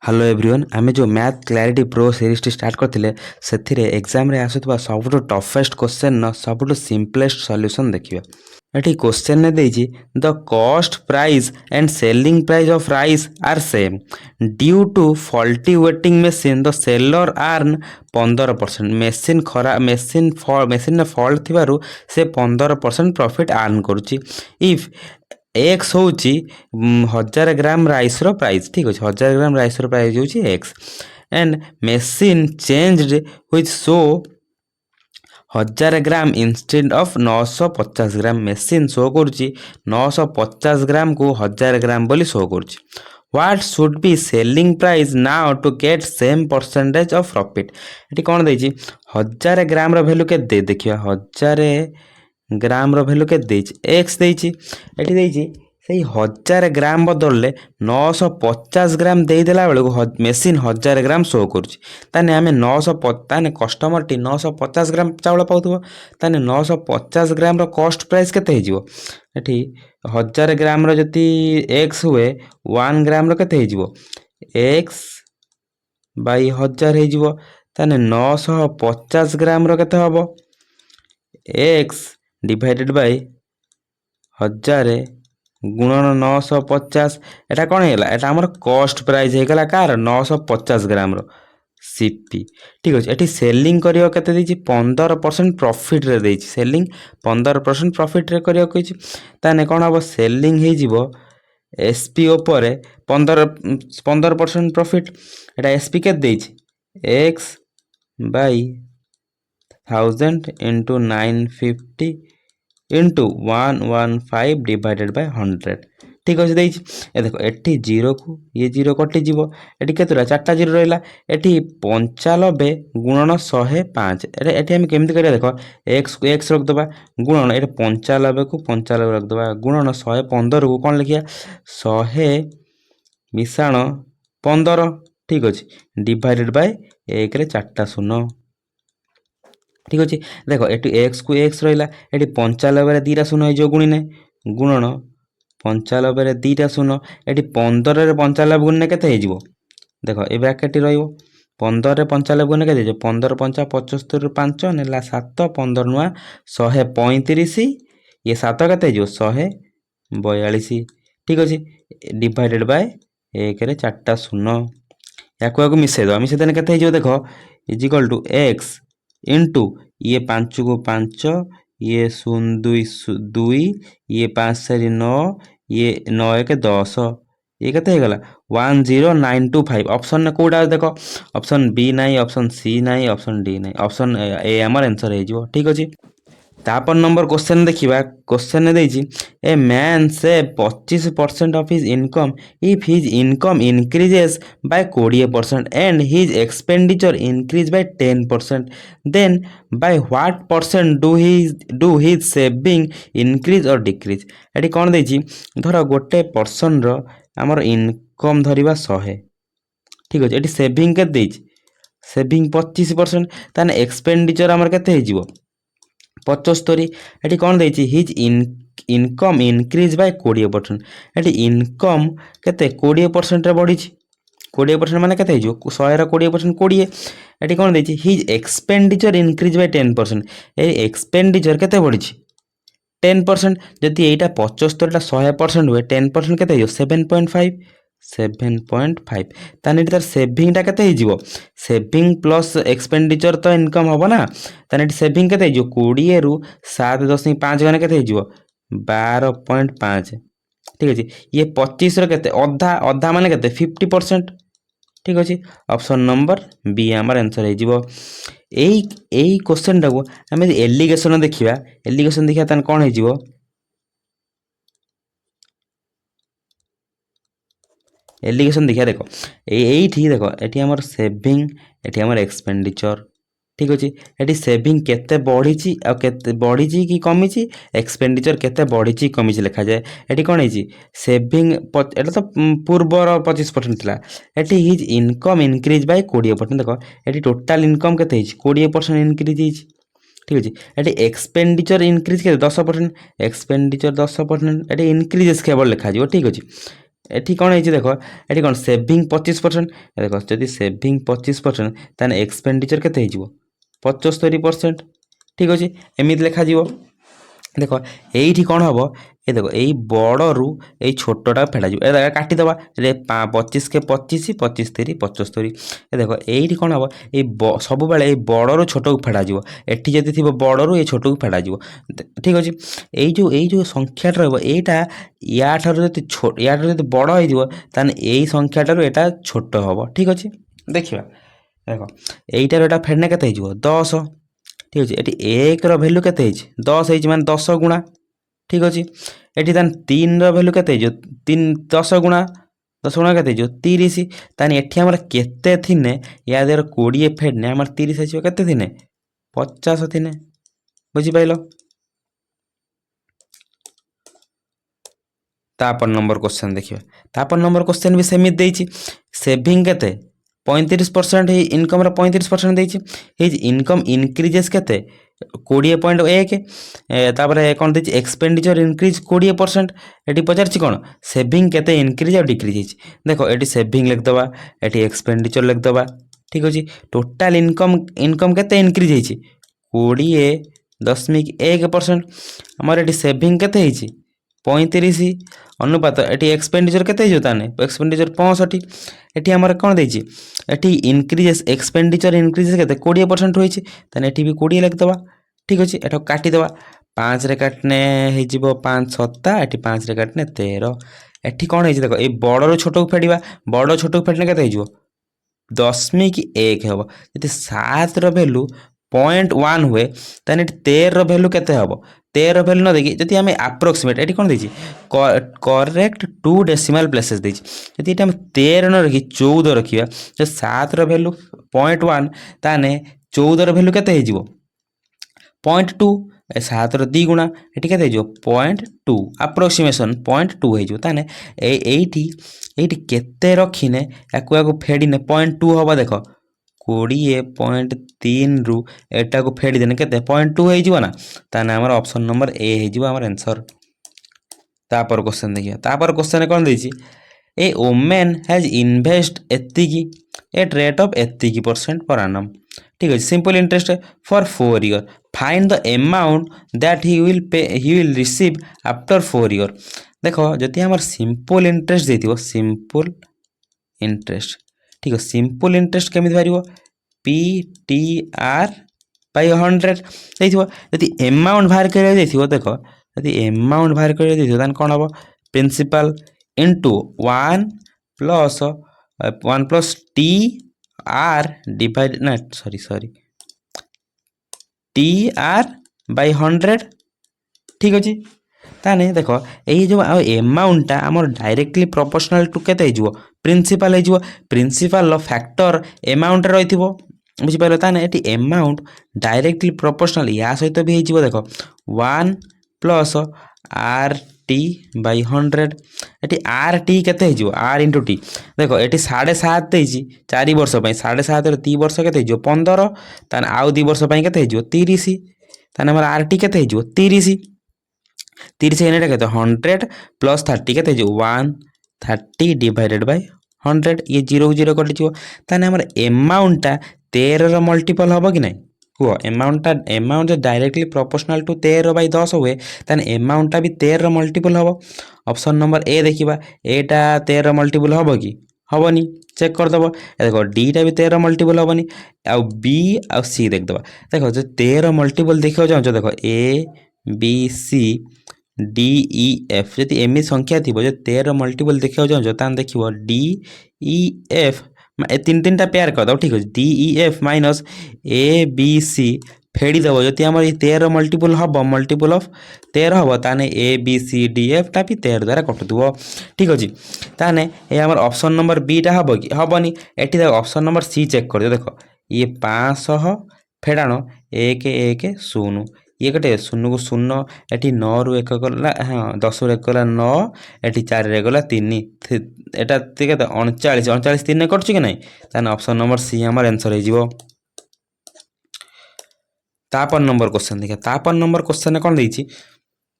Hello everyone आमे जो math clarity pro series T start करथिले सेथिरे एग्जाम रे आसुतबा सबटो टफेस्ट क्वेश्चन न सबटो सिंपलेस्ट सॉल्यूशन देखिबा। एठी क्वेश्चन ने देछि the cost price and selling price of rice are same due to faulty weighting machine the seller earn 15% machine ने fault थिबारु से 15% प्रॉफिट आर्न करूची। इफ एक्स हूँ 1000 ग्राम राइस रो प्राइस ठीक अच्छे 1000 ग्राम राइस रो प्राइस हूँ x and machine changed which show 1000 gram instead of 950 gram machine show करुच्ची 950 ग्राम को 1000 ग्राम बोली शो करुच्ची। What should be selling price now to get same percentage of profit. ये कौन देछि 1000 ग्राम रो वैल्यू के दे देखिया 1000 ग्राम रो वैल्यू के एक्स देछि एठी देछि सेही 1000 ग्राम बदलले 950 ग्राम देदेला बेलू मेसीन 1000 ग्राम शो करुच्ची ताने आमे 950 कस्टमर टी 950 ग्राम चाउल पाउथबो ताने 950 ग्राम रो कॉस्ट प्राइस केते हेजिवो एठी 1000 ग्राम रो जति एक्स हुए 1 ग्राम रो केते हेजिवो एक्स बाई 1000 हेजिवो ताने 950 ग्राम रो केते हबो एक्स डिवाइडेड बाय 1000 गुणन 950 एटा कौन है एटा हमर कॉस्ट प्राइस है गला कार 950 ग्राम रो सीपी ठीक अछि। एठी सेलिंग करियो केते दैछि 15% प्रॉफिट रे दैछि सेलिंग 15% प्रॉफिट रे करियो कहिछि ताने कोन हबो सेलिंग हे जिवो एसपी ऊपर 15% प्रॉफिट एटा एसपी के दैछि x by 1000 into 950 into 115 divided by 100 ठीक अच्छे देछि। ए देखो एठी 0 को ये 0 कटि जीवो एठी केतरा चारटा 0 रहला एठी 95 गुणन 105 एठी हम केमति करिया देखो x को x रख दबा गुणन एठी 95 को 95 रख दबा गुणन 115 को कोन लिखिया 100 मिसाण 15 ठीक अछि डिवाइडेड बाय 1 रे 4टा 0 ठीक अच्छे। देखो ये एक्स को एक्स रहा ये 95 रे 2टा 0 हो गुणी ने गुणन 95 रे 2टा 0 ये 15 रे 95 गुण के देखो ये ब्रैकेट रो 15 रे 95 गुण के 15 5 75 5 नेला 7 15 नुआ 135 ये 7 के 142 ठीक अच्छे डिवाइडेड बाय 1 रे 4टा 0 या मिसई दो मिसई के देखो is equal to x into ये 5 को 5 ये 0 2 ये 5 4 9 ये 9 1 10 ये केते हे गला 10925 ऑप्शन ने कोडा देखो ऑप्शन बी नहीं ऑप्शन सी नहीं ऑप्शन डी नहीं ऑप्शन ए हमर आंसर हे जिवो ठीक अछि। तापर नंबर क्वेश्चन देखिबा क्वेश्चन ने देछि ए man saves 25% of his income if his income increases by 20% and his expenditure increase by 10% then by what percent do his saving increase or decrease. एटी कोन देछि धर गोटे पर्सन रो हमर इनकम धरिबा 100 ठीक अछि एटी सेविंग के देछि सेविंग 25% ताने एक्सपेंडिचर हमर केते हे जिवो 75 एटी कौन देछि हिज इनकम इंक्रीज बाय 20% एटी इनकम केते 20% रे बढ़ी 20% माने केते हिजो 100 रे 20% 20 एटी कौन देछि हिज एक्सपेंडिचर इंक्रीज बाय 10% ए एक्सपेंडिचर केते बढ़ी 10% जदि एटा 75 टा 100% हुए 10% केते हिजो 7.5 7.5 ताने तार सेविंग टा केते हिजिवो सेविंग प्लस एक्सपेंडिचर तो इनकम हबो ना ताने सेविंग केते हिजिवो 20 रु 7.5 गने केते हिजिवो 12.5 ठीक अछि ये 25 रो केते अधा अधा माने केते 50% ठीक अछि ऑप्शन नंबर बी हमर आंसर हिजिवो। एई क्वेश्चन टाको हम एलिगेशन देखिया ताने कोन हिजिवो एलिगेशन देखिए देखो यही देखो ये आमर सेविंग ये आमर एक्सपेंडिचर ठीक अच्छे ये सेविंग केते बढ़ी केते बढ़ी कि कमी एक्सपेंडिचर केते बढ़ी कमी लिखा जाए ये कौन है सेविंग एटा तो पूर्वर 25% थिला ये हिज इनकम इंक्रीज बाय 20% देखो ये टोटाल इनकम केते 20% इंक्रीज ठीक अच्छे ये एक्सपेंडिचर इंक्रीज के 10% एक्सपेंडिचर 10% ये इंक्रीजेस केवल लिखा ठीक अच्छे एठी कौन है देख ये कौन सेविंग 25%। देख जदि सेविंग 25% ताने एक्सपेंडिचर केते हो 75%। ठीक अच्छे एमती लिखा देख ये कौन हम ये देख यही बड़ू ये छोटा फेड़ा काटिदेवा 25 के 25 25 3 75। ये देख ये कौन हम ये सब बेले बड़ू छोट को फेड़ा एटी जदि थी बड़ू ये छोट को फेड़ा ठीक अच्छे ये संख्या रहा या बड़ हो संख्याटू यहाँ छोट हम ठीक अच्छे देखा देख यहीटार यहाँ फेड़ने के 10 ठीक अच्छे ये एक भैल्यू के 10 मान 10 गुणा ठीक अच्छे ये तीन भैल्यू के 10 गुणा 10 गुणा के 30 ताने एठी हमर केते थिने या देर 20 फेडने हमर 30 आसीबो केते थिने 50 थिने बुझी पाइलो। तापर नंबर क्वेश्चन देखिए तापर नंबर क्वेश्चन भी सेमित देछि सेविंग केते 35% इनकम 35% देछि इनकम इनक्रीजेस केते 20.1 तापर कौन देछि एक्सपेंडिचर इनक्रीज 20% एटी पचारछि कौन सेविंग केते इनक्रीज और डिक्रीज देखो एटी सेविंग लिखदबा एटी एक्सपेंडिचर लिखदबा ठीक अछि टोटल इनकम केते इनक्रीज होइछि 20.1% हमर एटी सेविंग केते होइछि 35 अनुपात एटी एक्सपेंडिचर केते हो ताने एक्सपेंडिचर 65 एटी हमर कोन देछि एटी इनक्रीजेस एक्सपेंडिचर इनक्रीजेस केते 20% होइछि ताने एटी भी 20 लिख दबा ठीक अछि एटा काटी दबा 5 रे काटने हे जिवो 5 7 एटी 5 रे काटने 13 एटी कोन हे देखो ए बड़ छोट को फेडिबा बड़ छोट को फेडने केते हो 0.1 हेबो यदि 7 रो वैल्यू 0.1 हुए ताने 13 रो वैल्यू केते हेबो 13 वैल्यू न देखि जदि हमें अप्रोक्सीमेट एटी कोन देछि करेक्ट 2 डेसिमल प्लेसेस देछि जदि एटा हम 13 न रखि 14 रखिया जो 7 रो वैल्यू 0.1 ताने 14 रो वैल्यू केते हे जिवो 0.2 7 रो 2 गुणा एटी केते हे जिवो 0.2 अप्रोक्सीमेशन 0.2 हे जिवो ताने एटी केते रखिने याकु फेडिने 0.2 हबा देखो 20.3 रु एटा को फेडी देने केते 0.2 हे जिवो ना ताने हमर ऑप्शन नंबर ए हे जिवो हमर आंसर। तापर क्वेश्चन देखिया तापर क्वेश्चन कोन देछि ए वुमेन हैज इन्वेस्ट एतिकी एट रेट ऑफ एतिकी % पर annum ठीक है simple interest for 4 year find the amount that he will receive after 4 year देखो जति हमर सिंपल इंटरेस्ट देथिबो सिंपल इंटरेस्ट ठीक है सिंपल इंटरेस्ट केमिति बारिबो PTR बाय 100 देथिबो जति अमाउंट बाहर करे देथिबो देखो यदि अमाउंट बाहर कर देथिबो तान कोन हबो principal into 1 plus TR divide ना सॉरी TR बाय 100 ठीक अछि ताने देखो एई जो अमाउंट आमर डायरेक्टली प्रोपोर्शनल टू केते हिजो प्रिंसिपल हिजो प्रिंसिपल फैक्टर अमाउंट रहिथिबो बुझि पाइलो ताने एटी अमाउंट डायरेक्टली प्रोपोर्शनल या सहित भी हिजो देखो 1 प्लस RT बाय 100 एटी RT केते हिजो R * T देखो एटी 7.5 देछि 4 वर्ष पई 7.5 रे 3 वर्ष केते हिजो 15 ताने आउ 2 वर्ष पई केते हिजो 30 ताने हमर RT केते हिजो 30 30 एनेटा केते 100 प्लस 30 केते हिजो 130 डिवाइडेड बाय 100 ये 0 0 कटि जिवो ताने हमर अमाउंट ता 13 रो मल्टीपल हबो कि नै हुआ अमाउंट डायरेक्टली प्रोपोर्शनल टू 13/10 हुए ताने अमाउंट भी 13 रो मल्टीपल हबो ऑप्शन नंबर ए देखिबा एटा 13 मल्टीपल हबो कि हबनी चेक कर दबो देखो डी टा भी 13 मल्टीपल हबनी आ बी आ सी देख दबा देखो जो 13 मल्टीपल देखियो जाउ देखो A B C D E F जति एमि संख्या थिबो जे 13 मल्टीपल देखियो जाउ तान देखिबो डी ई एफ तीन टा पेयर कर दो ठीक है D E F minus A B C फेड़ी दबो जति हमर 13 मल्टीपल हबो मल्टीपल ऑफ 13 हबो ताने A B C D F टा भी 13 द्वारा कटुदबो ठीक अछि ताने ए हमर ऑप्शन नंबर बी टा हबो कि हबनी एठी देखो ऑप्शन नंबर सी चेक कर दियो देखो ये 500 फेडानो 1 1 0 ये कटे 0 को 0 एठी 9 रु 1 गला हां 10 रु 1 गला 9 एठी 4 रे गला 3 एटा ठीक है 39 39 3 कटछ कि नै ताने ऑप्शन नंबर सी हमर आंसर हे जिवो। तापर नंबर क्वेश्चन देखा तापर नंबर क्वेश्चन कोन दैछि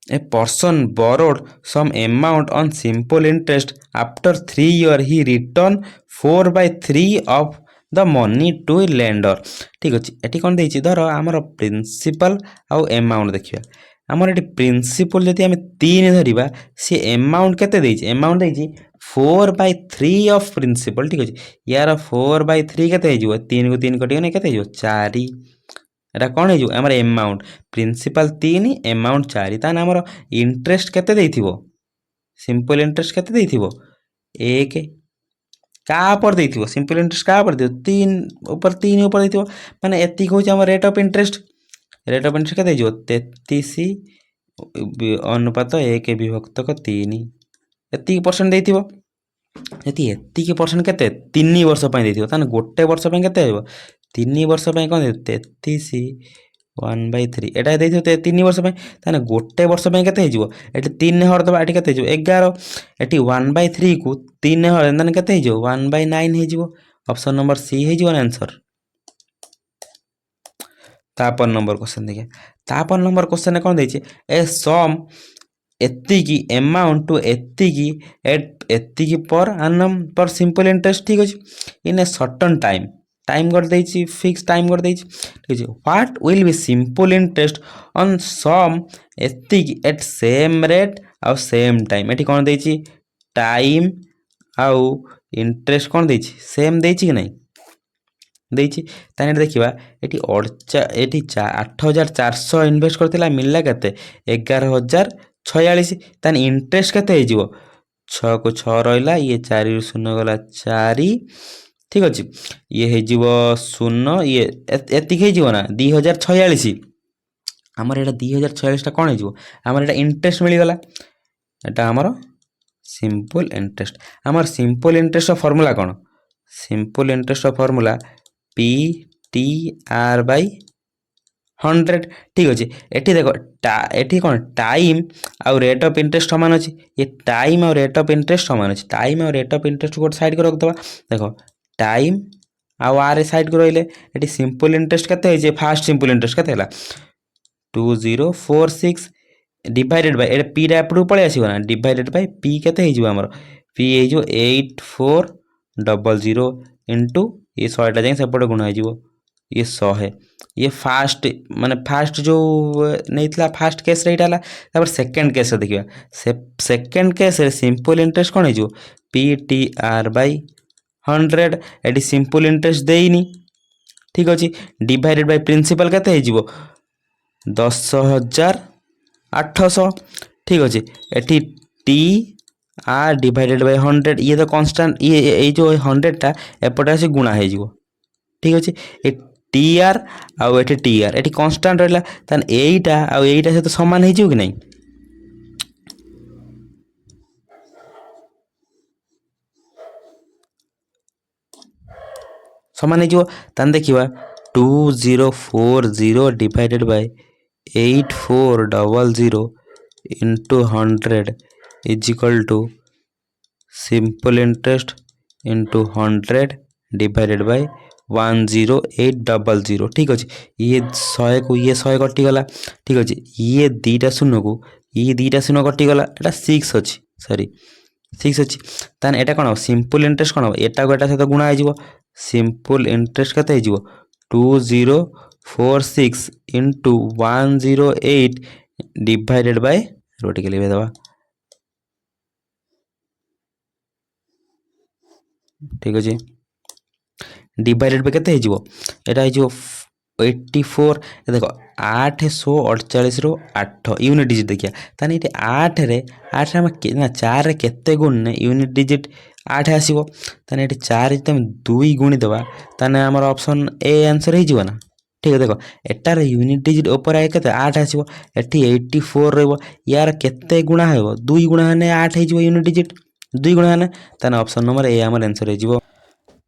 A person borrowed some amount on simple interest. After 3 years, he returned 4/3 of the money to a lender. ঠিক ଅଛି ଏଠି କ'ଣ ଦେଇଛି ଧର ଆମର ପ୍ରିନ୍ସିପାଲ ଆଉ ଏମାଉଣ୍ଟ ଦେଖିବା ଆମର ଏଠି ପ୍ରିନ୍ସିପାଲ ଯଦି ଆମେ 3 ଧରିବା ସେ ଏମାଉଣ୍ଟ କେତେ ଦେଇଛି ଏମାଉଣ୍ଟ ଦେଇଛି 4/3 ଅଫ୍ ପ୍ରିନ୍ସିପାଲ ଠିକ୍ ଅଛି ୟାର 4/3 କେତେ ହେଇଯିବ 3 କୁ 3 କଟିଗଲେ କେତେ ହେଇଯିବ 4 এটা କ'ଣ ହେଇଯିବ ଆମର ଏମାଉଣ୍ଟ ପ୍ରିନ୍ସିପାଲ 3 ଏମାଉଣ୍ଟ 4 ତାହେଲେ ଆମର ଇଣ୍ଟରେଷ୍ଟ କେତେ ଦେଇଥିବ ସିମ୍ପଲ ଇଣ୍ଟରେଷ୍ଟ କେତେ ଦେଇଥିବ 1 କାହା ଉପରେ ଦେଇଥିବ ସିମ୍ପଲ ଇଣ୍ଟରେଷ୍ଟ କାହା ଉପରେ ଦେଇଥିବ 3 ଉପରେ ଦେଇଥିବ ମାନେ ଏତିକି ହେଉଛି ଆମର ରେଟ୍ ଅଫ୍ ଇଣ୍ଟରେଷ୍ଟ କେତେ ହେଇଯିବ 33 ଅନୁପାତ 1/3 ଏତିକି ପରସେଣ୍ଟ ଦେଇଥିବ ଯଦି ଏତିକି ପରସେଣ୍ଟ କେତେ 3 ବର୍ଷ ପାଇଁ ଦେଇଥିବ ତାହେଲେ ଗୋଟେ ବର୍ଷ ପାଇଁ କେତେ ହେବ 3 ବର୍ଷ ପାଇଁ କ'ଣ ଦେଇଥିବ 33 1/3 এটা ଦେଇଥିବ 3 ବର୍ଷ ପାଇଁ ତାହେଲେ ଗୋଟେ ବର୍ଷ ପାଇଁ କେତେ ହେଇଯିବ ଏଠି 3 ହରଦବା ଏଠି କେତେ ହେଇଯିବ 11 ଏଠି 1/3 କୁ 3 ହର ତାହେଲେ କେତେ ହେଇଯିବ 1/9 ହେଇଯିବ ଅପସନ୍ ନମ୍ବର ସି ହେଇଯିବ ଆନ୍ସର ତାପର ନମ୍ବର କ୍ୱେଶ୍ଚନ ଦେଖିବା ତାପର ନମ୍ବର କ୍ୱେଶ୍ଚନରେ କ'ଣ ଦେଇଛି ଏ ସମ୍ ଏତିକି ଏମାଉଣ୍ଟ ଟୁ ଏତିକି per annum per simple interest ଠିକ୍ ଅଛି ଇନ୍ ଏ ସର୍ଟନ୍ ଟାଇମ୍ କରିଦେଇଛି ଫିକ୍ସ ଟାଇମ୍ କରିଦେଇଛି ଠିକ୍ ଅଛି what will be simple interest on sum ଏତିକି ଏଟ୍ ସେମ୍ ରେଟ୍ ଆଉ ସେମ୍ ଟାଇମ୍ ଏଠି କ'ଣ ଦେଇଛି ଟାଇମ୍ ଆଉ ଇଣ୍ଟରେଷ୍ଟ କ'ଣ ଦେଇଛି ସେମ୍ ଦେଇଛି କି ନାହିଁ ଦେଇଛି ତାହେଲେ ଏଠି ଦେଖିବା ଏଠି 8,400 ଇନଭେଷ୍ଟ କରିଥିଲା ମିଳିଲା କେତେ 11,046 ତାହେଲେ ଇଣ୍ଟରେଷ୍ଟ କେତେ ହେଇଯିବ 6 କୁ 6 ରହିଲା ଇଏ 4 ରୁ 0 ଗଲା 4 ଠିକ୍ ଅଛି ଇଏ ହେଇଯିବ 0 ଇଏ ଏତିକି ହେଇଯିବ ନା 2,046 ଆମର ଏଇଟା 2,046ଟା କ'ଣ ହେଇଯିବ ଆମର ଏଇଟା ଇଣ୍ଟରେଷ୍ଟ ମିଳିଗଲା ଏଇଟା ଆମର ସିମ୍ପଲ ଇଣ୍ଟରେଷ୍ଟ ଆମର ସିମ୍ପଲ ଇଣ୍ଟରେଷ୍ଟର ଫର୍ମୁଲା କ'ଣ ସିମ୍ପଲ ଇଣ୍ଟରେଷ୍ଟର ଫର୍ମୁଲା PTR/100 ঠিক ଅଛି ଏଠି ଦେଖ ଏଠି କ'ଣ ଟାଇମ୍ ଆଉ ରେଟ୍ ଅଫ୍ ଇଣ୍ଟରେଷ୍ଟ ସମାନ ଅଛି ଏ ଟାଇମ୍ ଆଉ ରେଟ୍ ଅଫ୍ ଇଣ୍ଟରେଷ୍ଟ ସମାନ ଅଛି ଟାଇମ୍ ଆଉ ରେଟ୍ ଅଫ୍ ଇଣ୍ଟରେଷ୍ଟ ଗୋଟେ ସାଇଡ଼୍କୁ ରଖିଦେବା ଦେଖ ଟାଇମ୍ ଆଉ ଆର୍ ସାଇଡ଼୍କୁ ରହିଲେ ଏଠି ସିମ୍ପଲ ଇଣ୍ଟରେଷ୍ଟ କେତେ ହେଇଛି ଫାଷ୍ଟ ସିମ୍ପଲ ଇଣ୍ଟରେଷ୍ଟ କେତେ ହେଲା 2046 ଡିଭାଇଡେଡ଼ ବାଇ ଏଇଟା ପିଟା ଏପଟକୁ ପଳେଇ ଆସିବ ନା ଡିଭାଇଡେଡ଼ ବାଇ ପି କେତେ ହେଇଯିବ ଆମର ପି ହେଇଯିବ 8400 ଇଣ୍ଟୁ ये 100टा जाए सेपटे गुणा हो ये 100 ये फास्ट माने फास्ट जो नहीं था फास्ट केस रे इटा सेकेंड केस देखिए सेकेंड केस सिंपल इंटरेस्ट कौन हो PTR/100 एटी सिंपल इंटरेस्ट देनी ठीक अच्छे डिवाइडेड बाय प्रिंसिपल केते 10,800 ठीक अच्छे eighty T R divided by 100 ये तो कांस्टेंट ये जो 100टा एपटे आसी गुणा हो ठीक अच्छे ये टी आर आउ ये टी आर ये कांस्टेंट रहा तान एटा आउ एटा सहित समान हो कि नहीं समान हो देखिए 2040 divided by 8400 into 100 is equal to simple interest into 100 divided by 10800 ठीक अच्छे ये 100 को ये 100 कटिगला ठीक अच्छे ये 2टा शून्य को ये 2टा शून्य कटिगला एटा 6 अच्छी सॉरी 6 अच्छी तान एटा कौन सिंपल इंटरेस्ट कौन एटा को एटा सहित गुणा हो सिंपल इंटरेस्ट केते हो 2046 इंटू 108 डिवाइडेड बाय रोटी के लिए दबा ठीक अच्छे डिवाइडेड बाय केते हो एटा हो 84 देख 848 ରୁ 8 यूनिट डिजिट देखिए ताने ये 8 रे 8 रे ना 4 रे केते गुण ने यूनिट डिजिट 8 आसीबो ताने ये 4 तुम 2 गुणी देबा ताने हमर ऑप्शन ए आंसर हो जीवो ना ठीक है देखो एटार यूनिट डिजिट ऊपर आए केते 8 आसीबो एठी 84 रहबो यार केते गुणा हेबो 2 गुणा ने 8 हो जीवो यूनिट डिजिट 2 गुणा ने ताने ऑप्शन नंबर ए हमर आंसर हो जीवो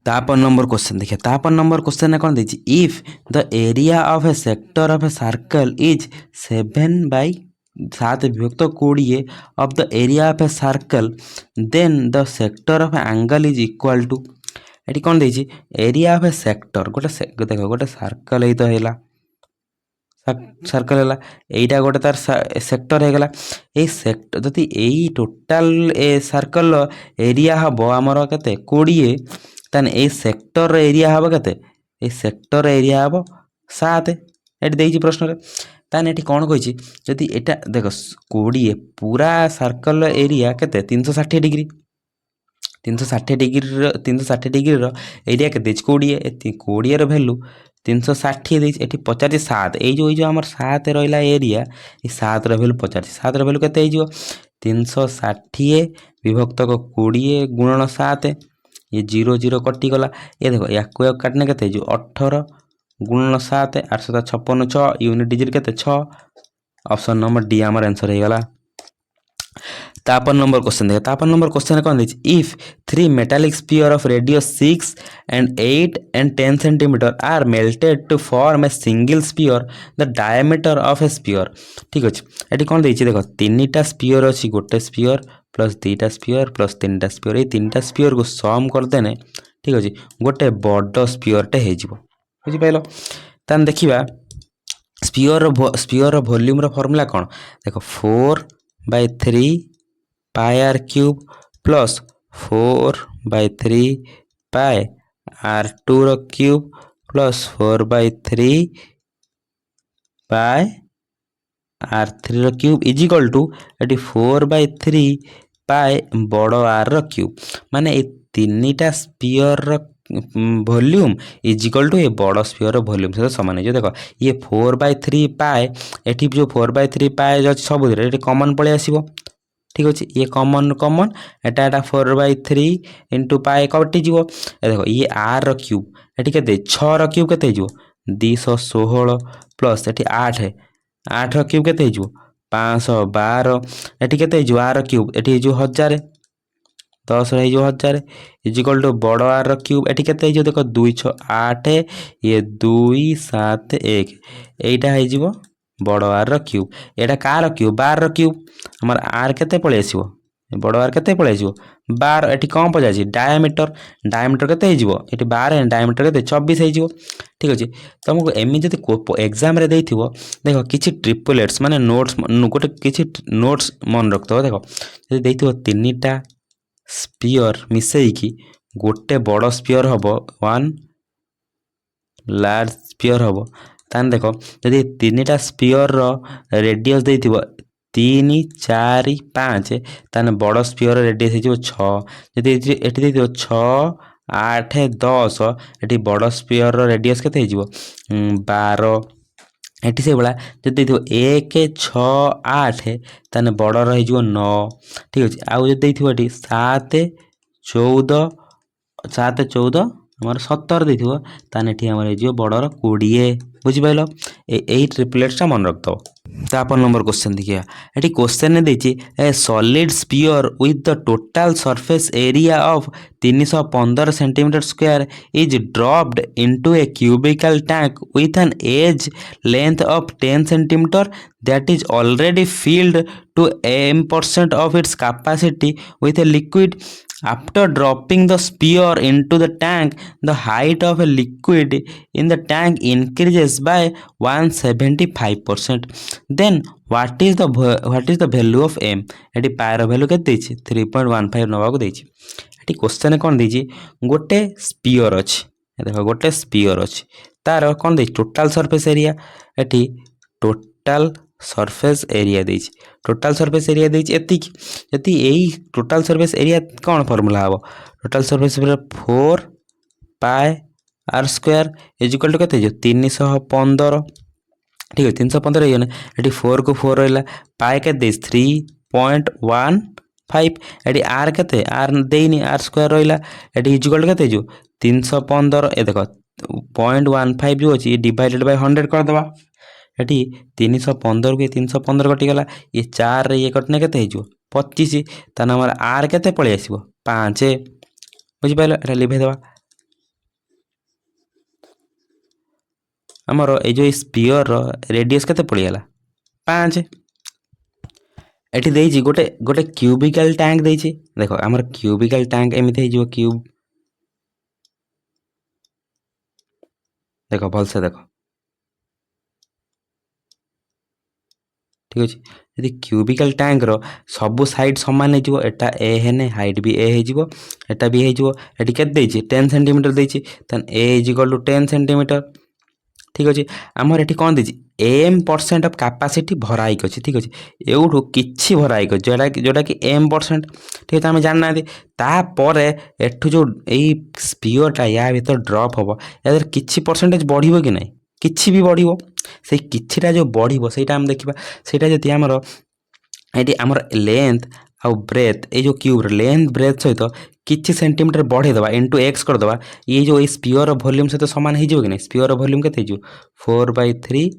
तापर नंबर क्वेश्चन देखिए तापर नंबर क्वेश्चन कौन देखिए if the area of a sector of a circle is 7/20 of the area of a circle then the sector of angle is equal to ये कौन देखिए एरिया ऑफ ए सेक्टर गोटे देख गोटे सर्कल ही तो है सर्कल है यहीटा गोटे तार सेक्टर हो गला ये सेक्टर जदि यही टोटाल ए सर्कल एरिया हम आमर के 20 तान ए सेक्टर एरिया हम के सेक्टर एरिया हम 7 ये प्रश्न तान ये कौन कही जदि एटा देख 20 पूरा सर्कल एरिया के 360 डिग्री 360 डिग्री 360 डिग्री एरिया के 20 20 भैल्यू 360 ये पचार 7 ये आम 7 रहा एरिया ये 7 भैल्यू 50 7 भैल्यू के 360 विभक्त 20 गुणन 7 ये 0 0 कटिगला ये देख या काटने के 18 गुणन 7 856 6 यूनिट डिजिट के 6 ऑप्शन नंबर डी आमर आंसर हो गला। तापर नंबर क्वेश्चन देखा तापर नंबर क्वेश्चन कौन देछि if 3 metallic sphere of radius 6 and 8 and 10 centimeter are melted to form a single sphere the diameter of a sphere ठीक अछि एटी कौन देछि देखो तीनटा स्फीयर अछि गोटे स्फीयर प्लस दुईटा स्फीयर प्लस तीनटा स्फीयर ए तीनटा स्फीयर को सम कर देने ठीक अछि गोटे बड़ स्फीयर टे हे जिवो बुझि पाइलो तान देखिबा स्फीयर वॉल्यूम रो फार्मूला कौन देखो 4/3 pi r cube plus 4/3 pi r2 रो क्यूब प्लस 4/3 पाई r3 रो क्यूब इज इक्वल टू एटी 4/3 पाई बड़ r रो क्यूब माने ए तीनटा स्फीयर रो वॉल्यूम इज इक्वल टू ये बड़ स्फीयर रो वॉल्यूम से समान है जो देखो ये 4/3 पाई एटी जो 4/3 पाई जो सब ये कॉमन पळे आसीबो ठीक अच्छे ये कॉमन कॉमन एटा 4/3 इंटू पाए कटि जीवो देखो ये आर रो क्यूब एटी केते 6 रो क्यूब केते जीवो 216 प्लस एटी 8 8 रो क्यूब केते जीवो 512 एटी केते जीवो आर रो क्यूब एटी जो 1000 10 रे जो 1000 इज इक्वल टू बड़ आर रो क्यूब एटी केते जीवो देखो 268 ये 271 एटा हे जीवो बड़ are row cube Etah car cube 12 row cube हमर आर केते पळे आसीबो बड़ आर केते पळे आसीबो 12 एटी कम पळे आसी डायमीटर केते हे जीवो एटी 12 डायमीटर केते 24 हे जीवो ठीक अछि तुमको एमि जति एग्जाम रे देथिबो देखो किछि ट्रिपलेट्स माने नोट्स गोटे किछि नोट्स मन रखतो देखो जति देथिबो तीनटा स्फीयर मिसेई की गोटे बड़ स्फीयर हबो वन लार्ज स्फीयर हबो तान देखो जदि तीनटा स्फीयर रो रेडियस देथिबो 3 4 5 तान बड़ स्फीयर रेडियस हे 6 जदि एठी देथिबो 6 8 10 एठी बड़ स्फीयर रो रेडियस केते हे 12 एठी से बला जदि देथिबो 1 6 8 तान बड़ रो हे 9 ठीक अछि आ जदि देथिबो एठी 7 14 7 14 हमार 17 देथिबो तान एठी हमर हे बड़ रो 20 बुझि पाइलो एई ट्रिपलेट्स मन रखतो तापर नंबर क्वेश्चन देखिया एटी क्वेश्चन ने देछि a solid sphere with the total surface area of 315 centimetre square is dropped into a cubical tank with an edge length of 10 centimetre that is already filled to m% of its capacity with a liquid. After dropping the sphere into the tank, the height of a liquid in the tank increases by 175%. Then what is the value of m? एटी पायर value के देछि 3.15 नबाको देछि eighty question कोन देछि गोटे sphere अछि देखो गोटे स्फीयर अछि तार कोन देछि टोटल सरफेस एरिया एटी टोटल सरफेस एरिया देछि टोटल सरफेस एरिया देछि एतिक जति एई टोटल सरफेस एरिया कोन फार्मूला हबो total surface area 4 pi r square is equal to केते जो 315 ठीक है 315 ये एटी 4 को 4 रहला पाई के दे 3.15 एटी आर केते आर देइनी आर स्क्वायर रहला एटी इज इक्वल टू केते जो 315 ए देखो 0.15 जो अछि डिवाइडेड बाय 100 कर देबा एटी 315 के 315 कटि गला ये 4 रे ये कटने केते हेजो 25 तान हमर आर केते पळे आसीबो 5 बुझि पाइलो एटा लिखै देबा हमर ए जो स्फीयर रो रेडियस केते पळे गला 5 एटी देइछि गोटे गोटे क्यूबिकल टैंक देइछि देखो हमर क्यूबिकल टैंक एमिते हेजो क्यूब देखो भल से देखो ठीक अच्छे यदि क्यूबिकल टैंक रो सबू साइड सामान हो एटा ए हेने हाइट भी ए हो एटा भी हो 10 सेंटीमीटर देछि तन ए इज इक्वल टू 10 सेंटीमीटर ठीक अच्छे आमर ये कौन देछि m% ऑफ कैपेसिटी भराइक अच्छे ठीक अच्छे एवठू किछि भराइक जोटा जोटा कि m% ठीक है आम जानना तापर एठू जो यही स्पीयरटा या भीतर ड्रप हम यार किछि परसेंटेज बढ़िबो कि नहीं किछि भी बढ़िबो से किछिटा जो बढ़िबो सेटा हम देखिबा सेटा जति हमर एटी हमर लेंथ आउ ब्रेथ ए जो क्यूब लेंथ ब्रेथ सहित किछि सेंटीमीटर बढ़े दबा इनटू एक्स कर दबा ये जो स्पीयर वॉल्यूम सहित समान हो कि नहीं स्पीयर वॉल्यूम केते हो 4/3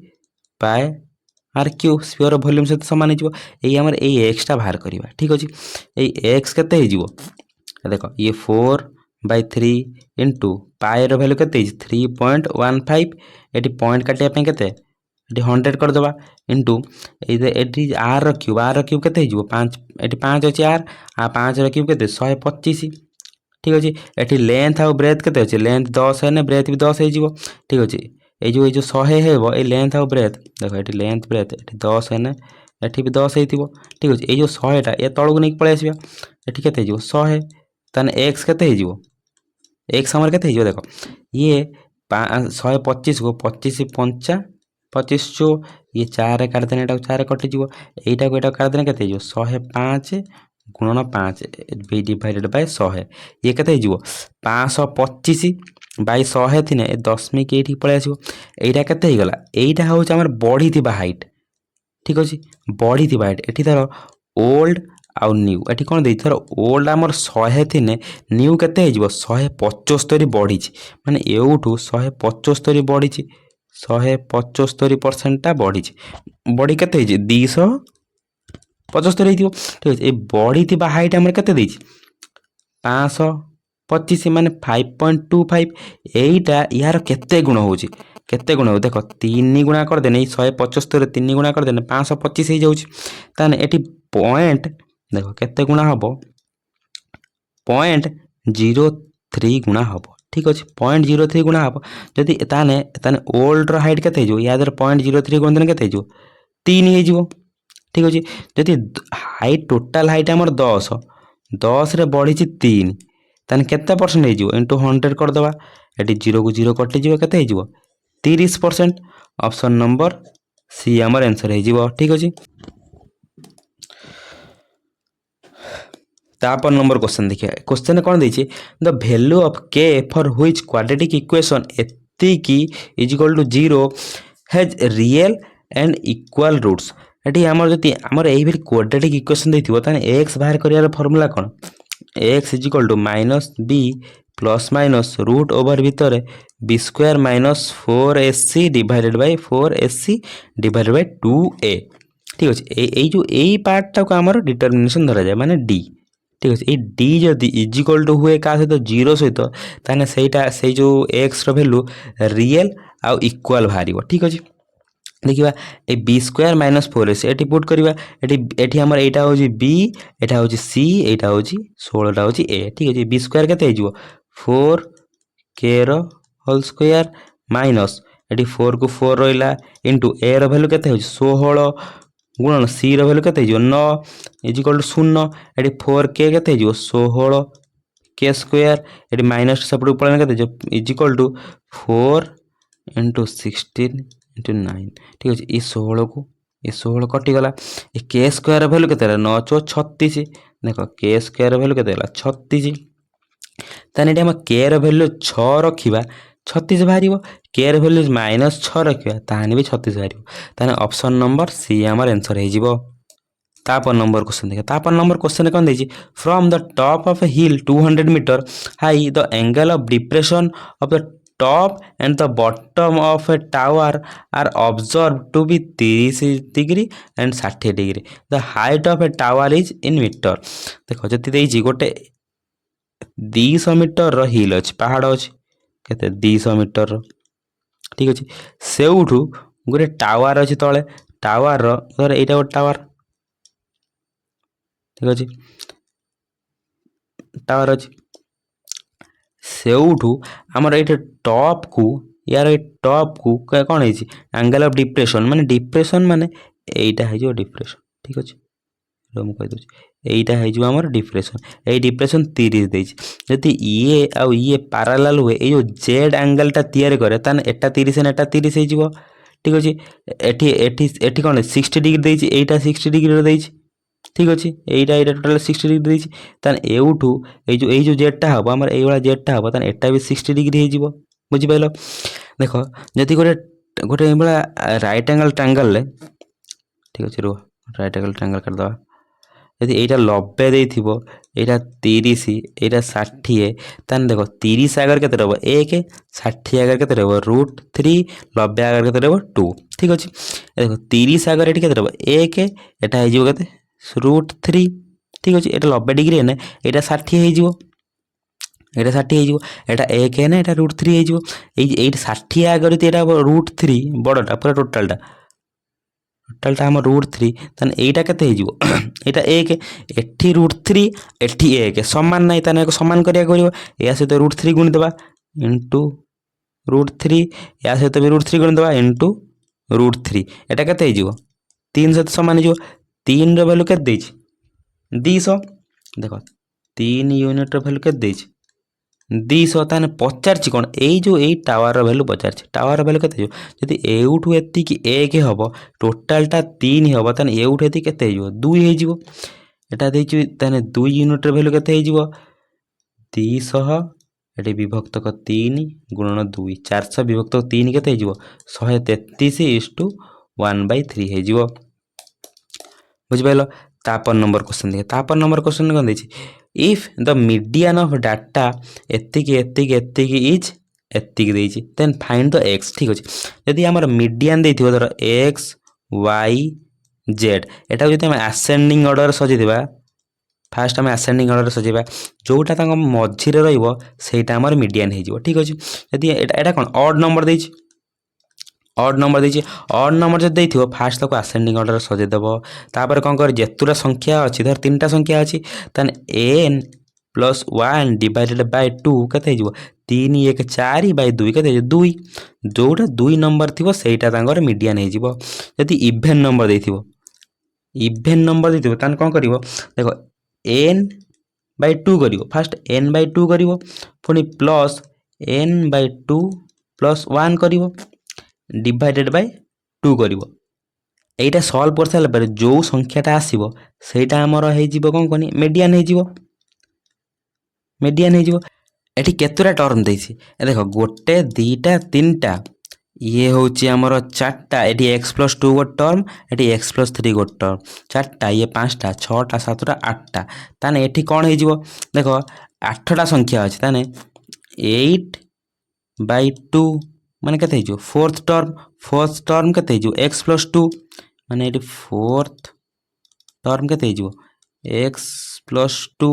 पाए आर क्यू स्पीयर वॉल्यूम सहित समान हो यही आमर ए एक्स टा बाहर करवा ठीक अच्छे ये एक्स केते हो देख ये 4/3 इंटू पाए भैल्यू केते 3.15 ये पॉइंट काटिया केते 100 करदे इंटू ये आर क्यूब केते हो 5 ये 5 अच्छे आर आ 5 क्यूब केते 125 ठीक अच्छे ये लेंथ आउ ब्रेथ केते अच्छे लेंथ 10 है ब्रेथ भी 10 हो ठीक अच्छे ये जो 100 है लेंथ आउ ब्रेथ देख ये लेंथ ब्रेथ ये 10 है ये भी 10 हो ठीक अच्छे ये जो 100टा ये तौक नहीं पलि आसवा ये केते 100 ताने एक्स केते हो एक्स आमर केते हो देख ये 125 को 25 5 25 चो ये 4 काटदेने एटा 4 कटिज यहीटा को काटदेने केते 105 गुणन 5 डिवाइडेड बाय 100 ये केते हो 525 बाय 100 थिने 10 ये पलि आसो यहीटा केते हो गला यहीटा हूँ आमर बढ़ी हाइट ठीक अच्छे बढ़ी हाइट ये धर ओल्ड आउ न्यू ये कौन दे थर ओल्ड आमर 100 थिने न्यू केते हो 175 बढ़ी माने एवठू 175 बढ़ी 175% बढ़ी बढ़ी केते 275 ठीक अच्छे ये बढ़ी हाइट आमर केते 525 माने 5.25 यहीटा यार केते गुण होची केते गुण हो देख 3 गुणा करदेने 175 3 गुणा करदेने 525 हो जाउची ताने एटी पॉइंट देख केते गुणा हबो 0.03 गुणा हबो ठीक अच्छे 0.03 गुणा हम जदि ताने ओल्ड हाइट केते हो या 0.03 गुण देने केते हो 3 हो ठीक अच्छे जदि हाइट टोटाल हाइट आमर 10 रे बढ़ी 3 ताने केते परसेंट हो इंटू 100 करदे ये 0 को 0 कटिज केते हो 30% ऑप्शन नंबर सी आमर आंसर हो ठीक अच्छे तापर नंबर क्वेश्चन देखिए क्वेश्चन कौन देछि the value of k for which quadratic equation एतिकी is equal to 0 has real and equal roots एटी हमर जति हमर एही बेली क्वाड्रेटिक इक्वेशन देथिबो ताने x बाहर करियार फार्मूला कोन x is equal to -b plus minus root over भितर b square minus 4ac divided by 4ac divided by 2a ठीक अच्छे ये जो यही पार्टा को आमर डिटर्मिनेशन धरा जाए माने d ठीक अच्छे ये डी जदि इज इक्वल टू हुए क्या सहित 0 सहित ताने सेटा से जो एक्स वैल्यू रियल आउ इक्वल बाहर ठीक अच्छे देखिए A B square minus 4ac ये पुट करवा ये आमर यहाँ हूँ बी यहाँ हूँ सी यहाँ हूँ 16टा हूँ ए ठीक अच्छे बी स्क्वायर केते हो 4 के होल स्क्वायर माइनस ये 4 को 4 रहा इंटू ए वैल्यू केते हो 16 गुणन सी वैल्यू केते हो 9 इज इक्वल टू 0 ये 4k केते हो 16 के स्क्वायर ये माइनस सेपट पड़े केते is equal to 4 into 16 into 9 ठीक अच्छे ये 16 को ये 16 कटिगला ये के स्क्वायर वैल्यू केते 9 × 36 देख के स्क्वायर वैल्यू केते 36 ताने हम के वैल्यू 6 रखा 36 बाहर के वैल्यू -6 रखा ताने भी 36 बाहर ताने ऑप्शन नंबर सी आमर आंसर हो तापर नंबर क्वेश्चन देखिए तापर नंबर क्वेश्चन कौन देछि from the top of a hill 200 metre high the angle of depression of the top and the bottom of a tower are observe to be 30 degree and 60 degree the height of a tower is in metre देख जति गोटे 200 metre हिल अच्छे पहाड़ अच्छे केते 200 metre ठीक अच्छे से गोटे टावर अच्छे तले टावर धर यहाँ गोटे टावर ठीक अच्छे टावर अच्छे से आमर ये टॉप को यार टॉप को कौन है एंगल ऑफ डिप्रेशन माने এইটা হয়ে ডিপ্রেসন ঠিক আছে ମୁଁ କହିଦେଉଛି এইটা হয়ে আমার ডিপ্রেসন এই ডিপ্রেসন 30 ଦେଇଛି যদি ইয়ে ଆଉ ইয়ে ପାରାଲାଲ ହୁଏ এই ଯେଉଁ ଜେଡ୍ ଆଙ୍ଗେଲଟା ତିଆରି କରେ ତାହେଲେ ଏଟା 30 ନା ଏଟା 30 ହେଇଯିବ ঠিক ଅଛି ଏଠି ଏଠି ଏଠି କ'ଣ 60 ডিগ্রি ଦେଇଛି এইটা 60 ডিগ্রিରେ ଦେଇଛି ঠিক ଅଛି এইটা এইটা ଟୋଟାଲ 60 ডিগ্রি ଦେଇଛି ତାହେଲେ ଏଉଠୁ এই ଯେଉଁ ଜେଡ୍ଟା ହେବ ଆମର এইଭଳିଆ ଜେଡ୍ଟା ହେବ ତାହେଲେ ଏଟା ବି 60 ডিগ্রি ହେଇଯିବ ବୁଝିପାରିଲ ଦେଖ ଯଦି ଗୋଟେ ଏଇଭଳିଆ ରାଇଟ୍ ଆଙ୍ଗେଲ ଟ୍ରାଙ୍ଗେଲରେ ঠিক ଅଛି ରୁହ ରାଇଟ୍ ଆଙ୍ଗେଲ ଟ୍ରାଙ୍ଗେଲ କାଟିଦେବା ଯଦି এইটা 90 ଦେଇଥିବ এইটা 30 এইটা 60 ତାହେଲେ ଦେଖ 30 ଆଗରେ କେତେ ରହିବ 1 60 ଆଗରେ କେତେ ରହିବ √3 90 ଆଗରେ କେତେ ରହିବ 2 ঠিক ଅଛି ଦେଖ 30 ଆଗରେ ଏଠି କେତେ ରହିବ 1 ଏଟା ହେଇଯିବ କେତେ √3 ঠিক ଅଛି এটা 90 ডিগ্রি ହେନେ এইটা 60 ହେଇଯିବ এটা 60 ହେଇଯିବ এটা 1 ହେନେ এটা √3 ହେଇଯିବ এইটা 60 ଆଗରେ ଏଟା √3 ବଡ଼ଟା ପୁରା ଟୋଟାଲଟା ଆମ √3 ତାହେଲେ এইଟା କେତେ ହେଇଯିବ এইଟା 1 ଏଠି √3 ଏଠି 1 ସମାନ ନାହିଁ ତାହେଲେ ସମାନ କରିବାକୁ ପଡ଼ିବ ଏହା ସହିତ √3 ଗୁଣିଦେବା ଇଣ୍ଟୁ √3 ଏହା ସହିତ ବି √3 ଗୁଣିଦେବା ଇଣ୍ଟୁ √3 ଏଟା କେତେ ହେଇଯିବ 3 ସହିତ ସମାନ ହେଇଯିବ 3 ର ଭ୍ୟାଲୁ କେତେ ଦେଇଛି 200 ଦେଖ 3 ୟୁନିଟ୍ର ଭ୍ୟାଲୁ କେତେ ଦେଇଛି 200 ତାହେଲେ ପଚାରିଛି କ'ଣ ଏଇ ଯେଉଁ ଏଇ ଟାୱାରର ଭ୍ୟାଲୁ ପଚାରିଛି ଟାୱାରର ଭ୍ୟାଲୁ କେତେ ହେଇଯିବ ଯଦି ଏଉଠୁ ଏତିକି 1 ହେବ ଟୋଟାଲଟା 3 ହେବ ତାହେଲେ ଏଉଠୁ ଏତିକି କେତେ ହେଇଯିବ 2 ହେଇଯିବ ଏଟା ଦେଇଛି ତାହେଲେ 2 ୟୁନିଟ୍ର ଭ୍ୟାଲୁ କେତେ ହେଇଯିବ 200 ଏଠି ବିଭକ୍ତକ 3 ଗୁଣନ 2 400 ବିଭକ୍ତକ 3 କେତେ ହେଇଯିବ 133:1/3 ହେଇଯିବ ବୁଝିପାରିଲ ତାପର ନମ୍ବର କ୍ୱେଶ୍ଚନ୍ ଦେଖିବା ତାପର ନମ୍ବର କ୍ୱେଶ୍ଚନ୍ କ'ଣ ଦେଇଛି if the median of data ଏତିକି ଇଜ୍ ଏତିକି ଦେଇଛି ଦେନ୍ ଫାଇଣ୍ଡ ଦ ଏକ୍ସ ଠିକ୍ ଅଛି ଯଦି ଆମର ମିଡିଆନ୍ ଦେଇଥିବ ଧର ଏକ୍ସ ୱାଇ ଜେଡ୍ ଏଟାକୁ ଯଦି ଆମେ ଆସେଣ୍ଡିଂ ଅର୍ଡ଼ର ସଜେଇଦେବା ଫାଷ୍ଟ ଆମେ ଆସେଣ୍ଡିଂ ଅର୍ଡ଼ର ସଜେଇବା ଯେଉଁଟା ତାଙ୍କ ମଝିରେ ରହିବ ସେଇଟା ଆମର ମିଡିଆନ୍ ହେଇଯିବ ଠିକ୍ ଅଛି ଯଦି ଏଇଟା କ'ଣ ଅଡ୍ ନମ୍ବର ଦେଇଛି ଅଡ୍ ନମ୍ବର ଦେଇଛି ଅଡ୍ ନମ୍ବର ଯଦି ଦେଇଥିବ ଫାଷ୍ଟ ତାକୁ ଆସେଣ୍ଡିଂ ଅର୍ଡ଼ର ସଜେଇଦେବ ତାପରେ କ'ଣ କରେ ଯେତେଟା ସଂଖ୍ୟା ଅଛି ଧର 3ଟା ସଂଖ୍ୟା ଅଛି ତାହେଲେ n + 1 / 2 କେତେ ହେଇଯିବ 3 1 4/2 କେତେ ହେଇଯିବ 2 ଯେଉଁଟା 2 ନମ୍ବର ଥିବ ସେଇଟା ତାଙ୍କର ମିଡିଆନ୍ ହେଇଯିବ ଯଦି ଇଭେନ୍ ନମ୍ବର ଦେଇଥିବ ତାହେଲେ କ'ଣ କରିବ ଦେଖ n/2 କରିବ ଫାଷ୍ଟ n/2 କରିବ ପୁଣି ପ୍ଲସ୍ n/2 + 1 କରିବ /2 କରିବ এইটা সলভ କରିସାରିଲା ପରେ ଯେଉଁ ସଂଖ୍ୟାଟା ଆସିବ ସେଇଟା ଆମର ହେଇଯିବ କ'ଣ କହନି ମିଡିଆନ୍ ହେଇଯିବ ଏଠି କେତେଟା ଟର୍ମ ଦେଇଛି ଦେଖ 1 2 3ଟା ଇଏ ହେଉଛି ଆମର 4ଟା ଏଠି x + 2 ଗୋଟେ ଟର୍ମ ଏଠି x + 3 ଗୋଟେ ଟର୍ମ 4ଟା ଇଏ 5ଟା 6ଟା 7ଟା 8ଟା ତାହେଲେ ଏଠି କ'ଣ ହେଇଯିବ ଦେଖ 8ଟା ସଂଖ୍ୟା ଅଛି ତାହେଲେ 8/2 ମାନେ କେତେ ହେଇଯିବ ଫୋର୍ଥ ଟର୍ମ କେତେ ହେଇଯିବ x + 2 ମାନେ ଏଠି ଫୋର୍ଥ ଟର୍ମ କେତେ ହେଇଯିବ x + 2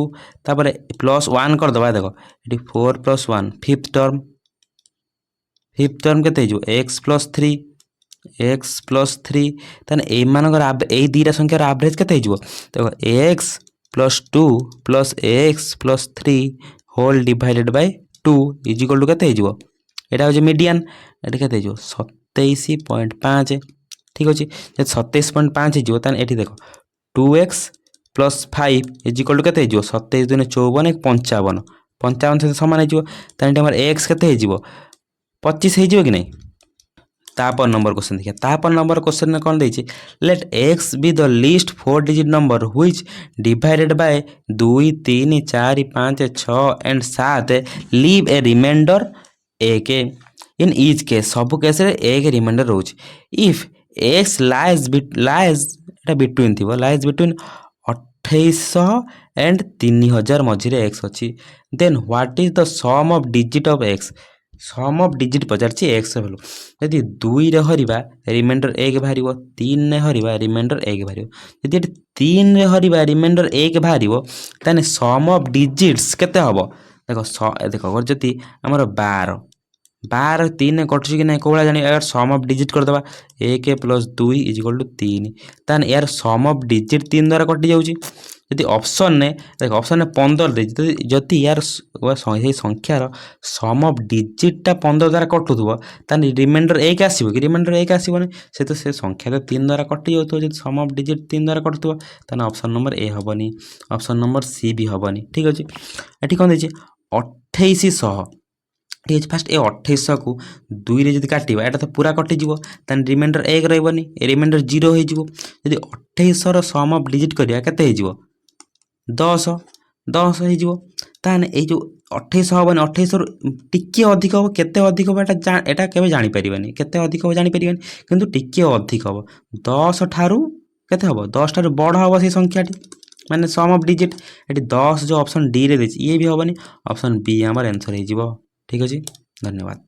ତାପରେ +1 କରିଦେବା ଦେଖ ଏଠି 4 + 1 ଫିଫ୍ଥ ଟର୍ମ କେତେ ହେଇଯିବ x + 3 ତାହେଲେ ଏଇମାନଙ୍କର ଏଇ ଦୁଇଟା ସଂଖ୍ୟାର ଆଭରେଜ କେତେ ହେଇଯିବ ଦେଖ x + 2 + x + 3 ହୋଲ୍ /2 = କେତେ ହେଇଯିବ এটা হচ্ছে মিডিয়ান এটা কেতে হয়ে 27.5 ঠিক আছে যদি 27.5 হয়ে তাহলে এটি দেখো 2x + 5 = কেতে হয়ে 27 × 2 = 54 55 সহ সমান হয়ে তাহলে আমার x কেতে হয়ে 25 হয়ে কি নাই তারপর নম্বর কোশ্চেন দেখিয়া তারপর নম্বর কোশ্চেন কোন দিয়েছি let x be the least 4 digit number which divided by 2 3 4 5 6 and 7 leave a remainder एक इन इच केस सब केस एक रिमाइंडर रोच इफ एक्स लाइज बिटवीन थी लाइज बिटवीन 2800 एंड 3000 मझे एक्स अच्छी then what is the sum of digit of x sum of digit पचार x value यदि 2 रे हरिबा रिमाइंडर 1 बाहर 3 रे हरिबा रिमाइंडर 1 बाहर यदि 3 रे हरिबा रिमाइंडर 1 बाहर ताने सम ऑफ डिजिट्स केते हबो देखो जदि आमर 12 3 कटुची कि ना कौड़ा जानी यार सम ऑफ डिजिट करदे 1 + 2 = 3 ताने यार सम ऑफ डिजिट 3 द्वारा कटि जाउची ଯଦି ଅପସନ୍ରେ ଦେଖ ଅପସନ୍ରେ 15 ଦେଇଛି, ଯଦି ୟାର ସେଇ ସଂଖ୍ୟାର ସମ୍ ଅଫ୍ ଡିଜିଟ୍ଟା 15 ଦ୍ୱାରା କଟୁଥିବ ତାହେଲେ ରିମାଇଣ୍ଡର 1 ଆସିବ କି? ରିମାଇଣ୍ଡର 1 ଆସିବନି। ସେ ସଂଖ୍ୟା ତ 3 ଦ୍ୱାରା କଟି ଯାଉଥିବ। ଯଦି ସମ୍ ଅଫ୍ ଡିଜିଟ୍ 3 ଦ୍ୱାରା କଟୁଥିବ ତାହେଲେ ଅପସନ୍ ନମ୍ବର ଏ ହେବନି, ଅପସନ୍ ନମ୍ବର ସି ବି ହେବନି। ଠିକ୍ ଅଛି। ଏଠି କ'ଣ ଦେଇଛି 2800। ঠিক আছে, ফার্স্ট এ 2800 2রে যদি কাটিবা এটা তো পুরা কটিଯିବ, তাহলে রিমাইন্ডর 1 রহবনি, রিমাইন্ডর 0 হয়েଯିବ। যদি 2800র সম অফ ডিজিট করিয়া কেতে হয়েଯିବ 10 হয়েଯିବ। তাহলে এই যে 2800 হবনি, 2800 টিকিয়ে অধিক হব। কেতে অধিক হব এটা কেবে জাঁপারি, কেতে অধিক হব জাঁপারি, কিন্তু টিকিয়ে অধিক হব। 10 ঠারু কেতে হব, 10 ঠারু বড় হব সেই সংখ্যাটি, মানে সম অফ ডিজিট। এটি 10 যে অপশন ডি রে দিয়েছি ইয়ে বি হবনি, অপশন বি আমার আনসর হয়ে। ঠিক আছে, ধন্যবাদ।